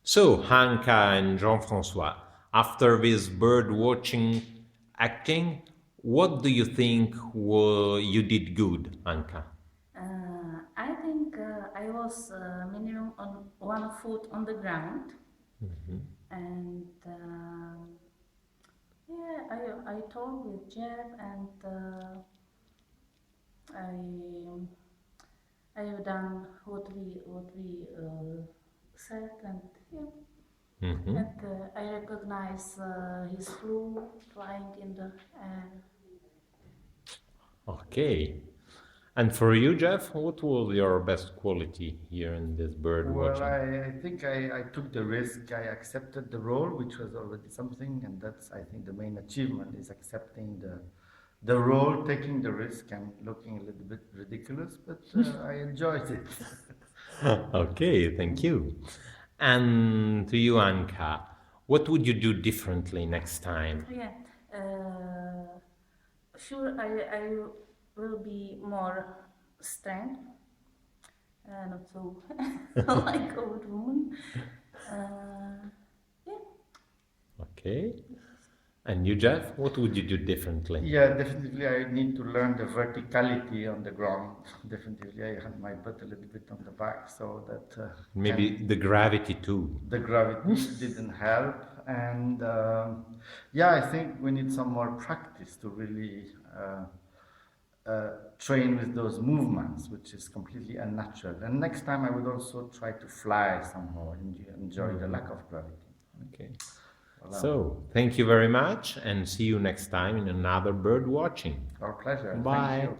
So, Hanka and Jean-François, after this bird watching acting, what do you think you did good, Hanka? I think I was minimum on 1 foot on the ground, and yeah, I talked with Jeff, and I have done what we said, and yeah, Mhm. and I recognize his flu flying in the air. Okay. And for you, Jeff, what was your best quality here in this bird Well, watching? I think I took the risk. I accepted the role, which was already something, and that's, I think, the main achievement is accepting the role, taking the risk, and looking a little bit ridiculous, but I enjoyed it. Okay, thank you. And to you, Anka, what would you do differently next time? Yeah, sure, I will be more strength, not so like old woman. Yeah. Okay. And you, Jeff, what would you do differently? Yeah, definitely. I need to learn the verticality on the ground. Definitely, I had my butt a little bit on the back, so that Maybe the gravity too. the gravity didn't help. And yeah, I think we need some more practice to really train with those movements, which is completely unnatural. And next time, I would also try to fly somehow, enjoy the lack of gravity. Okay. Voilà. So, thank you very much and see you next time in another bird watching. Our pleasure. Thank Bye. you.